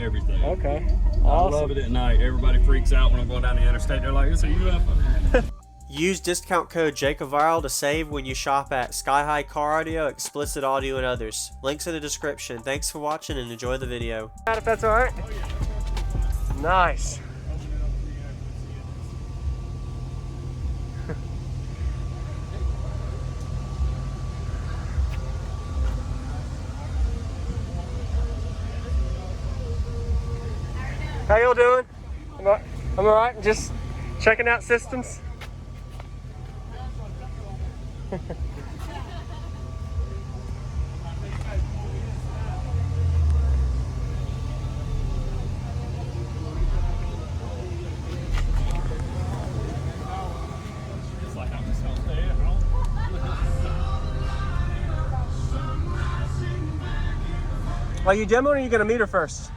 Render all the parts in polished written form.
everything. Okay. Awesome. I love it at night. Everybody freaks out when I'm going down the interstate. They're like, it's a UFO. Use discount code JACOVIRAL to save when you shop at Sky High Car Audio, Explicit Audio, and others. Links in the description. Thanks for watching and enjoy the video. If that's all right. Oh, yeah. Nice. How y'all doing? I'm all right. Just checking out systems. Are you demoing or are you going to meter first?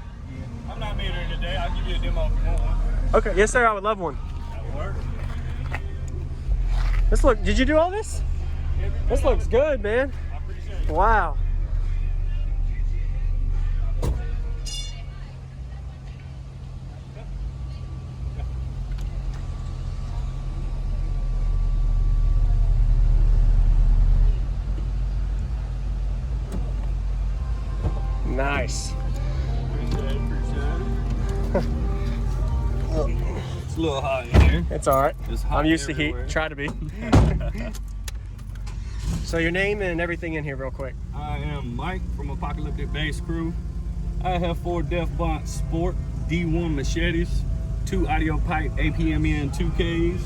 I'm not metering today. I'll give you a demo if you want one. Okay, yes sir, I would love one. That'll work. Did you do all this? This looks good, man. I appreciate it. Wow. Nice. Appreciate it. It's a little hot in here. It's all right. It's hot I'm used everywhere. to heat. Try to be. So your name and everything in here real quick. I am Mike from Apocalyptic Bass Crew. I have 4 Def Bont Sport D1 machetes, 2 Audio Pipe APMN 2Ks,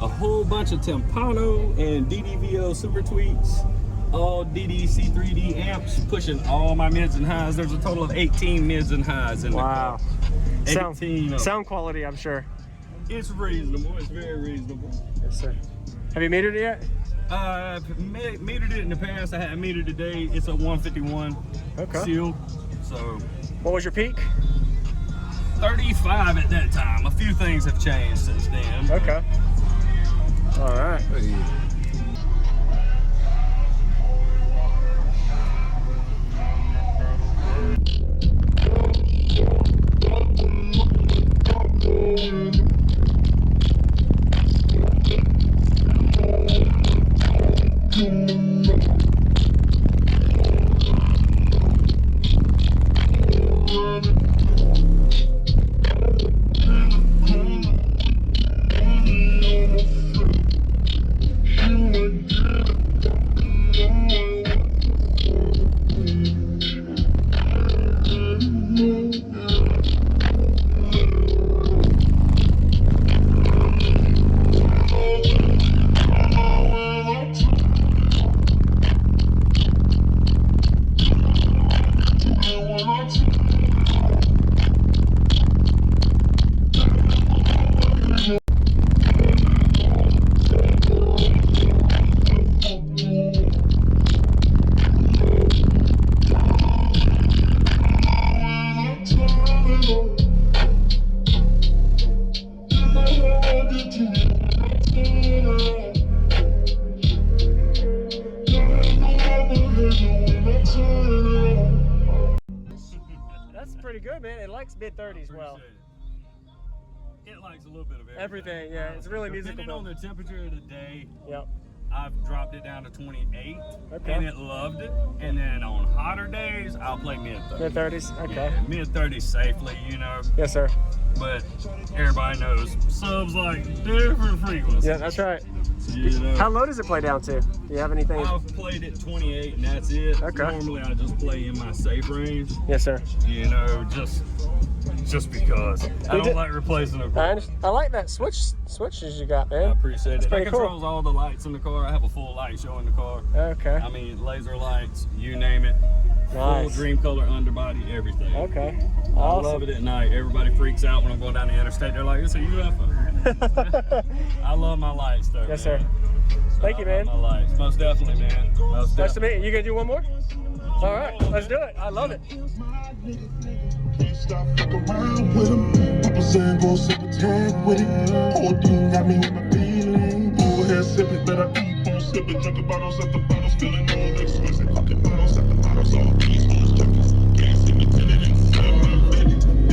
a whole bunch of Timpano and DDVO Super Tweets, all DD C3d amps, pushing all my mids and highs. There's a total of 18 mids and highs in the car. Wow. 18 Sound quality, I'm sure. It's reasonable. It's very reasonable. Yes, sir. Have you metered it yet? I've metered it in the past. I had metered today. It's a 151 seal. So what was your peak? 35 at that time. A few things have changed since then. Okay. All right. That's pretty good, man. It likes mid-30s well. It likes a little bit of Everything, yeah. It's really musical. Depending on the temperature of the day, yep. I've dropped it down to 28, okay. And it loved it. And then on hotter days, I'll play mid-30s. Mid-30s, okay. Yeah, mid-30s safely, you know. Yes, sir. But everybody knows subs like different frequencies. Yeah, that's right. You know. How low does it play down to? Do you have anything? I've played at 28 and that's it. Okay. Normally I just play in my safe range. Yes, sir. You know, just because. I don't like replacing a car. I like that switches you got, man. I appreciate it. That Pretty controls cool. all the lights in the car. I have a full light show in the car. Okay. I mean, laser lights, you name it. Nice. Full dream color underbody, everything. Okay. I Awesome. love it at night. Everybody freaks out when I'm going down the interstate. They're like, it's a UFO. I love my lights though. Yes, man. sir. Thank you, man. I love my lights. Most definitely, man. Most Nice to definitely. meet you. You gonna do one more? All right, let's do it. I love it. Stop fucking around with him. Papa saying go sip a tag with it. Whole thing got me in my feelings. Over here sipping, but I keep on sipping. Drinking bottles at the bottles, feeling all exquisite. Fucking bottles at the bottles, all peaceful as junkies. Can't see me tinted in 750.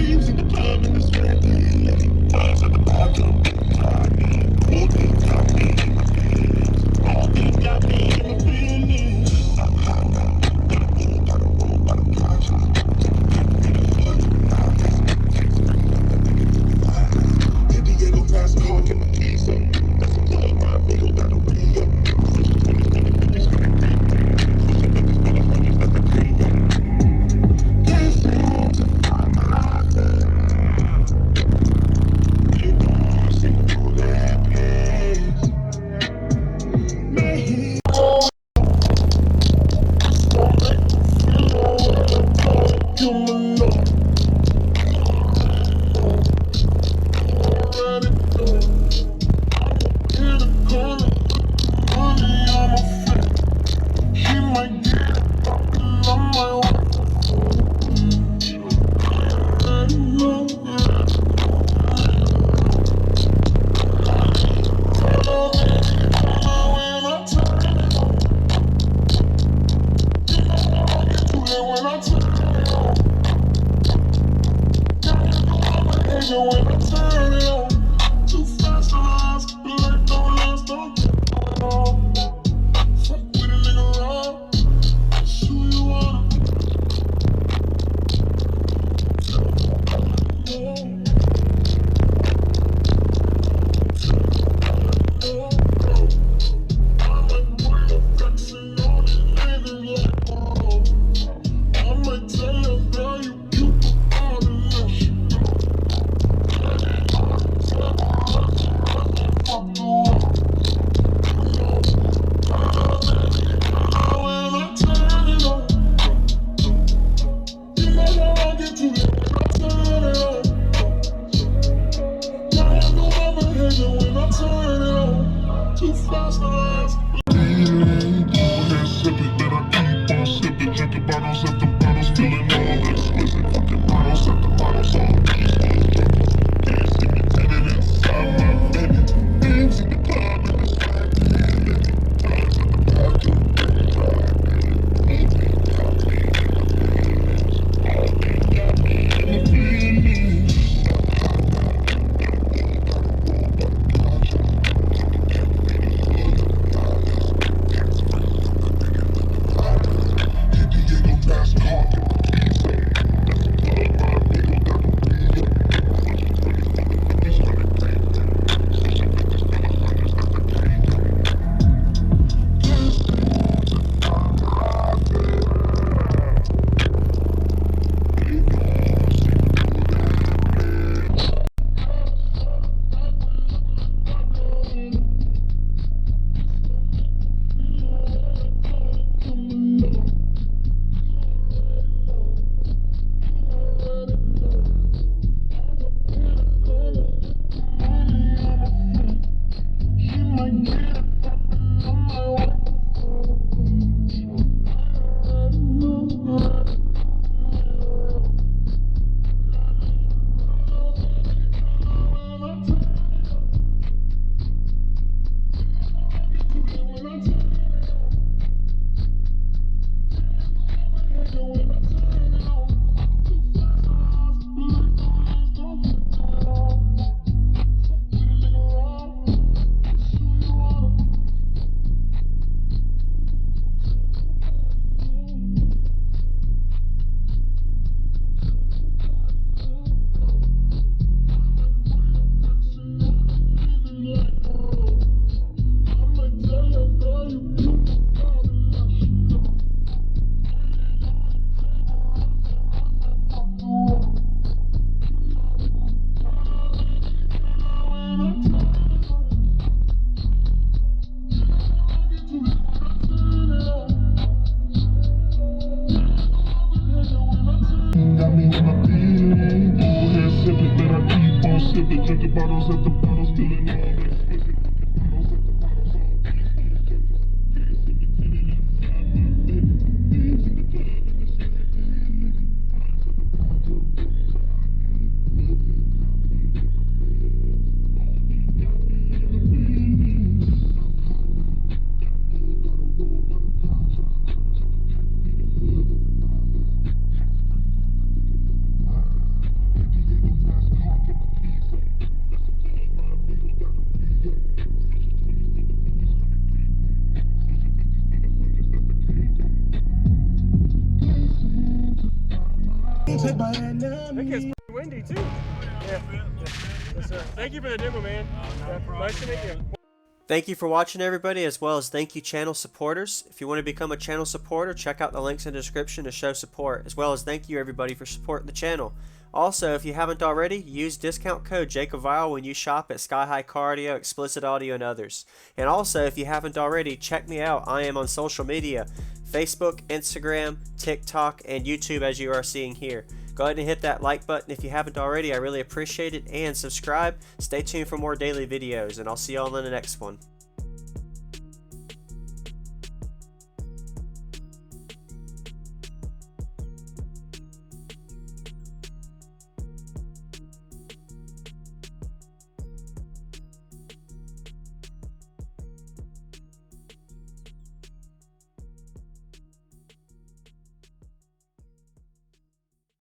bottles at the bottles, feeling all explicit. Bottles at the bottles, all I think it's pretty windy too. Yeah. Yes, sir. Thank you for the demo, man. Nice to meet you. Thank you for watching, everybody, as well as thank you channel supporters. If you want to become a channel supporter, check out the links in the description to show support, as well as thank you everybody for supporting the channel. Also, if you haven't already, use discount code JACOVILE when you shop at Sky High Car Audio, Explicit Audio, and others. And also, if you haven't already, check me out. I am on social media, Facebook, Instagram, TikTok, and YouTube, as you are seeing here. Go ahead and hit that like button if you haven't already. I really appreciate it. And subscribe. Stay tuned for more daily videos, and I'll see y'all in the next one.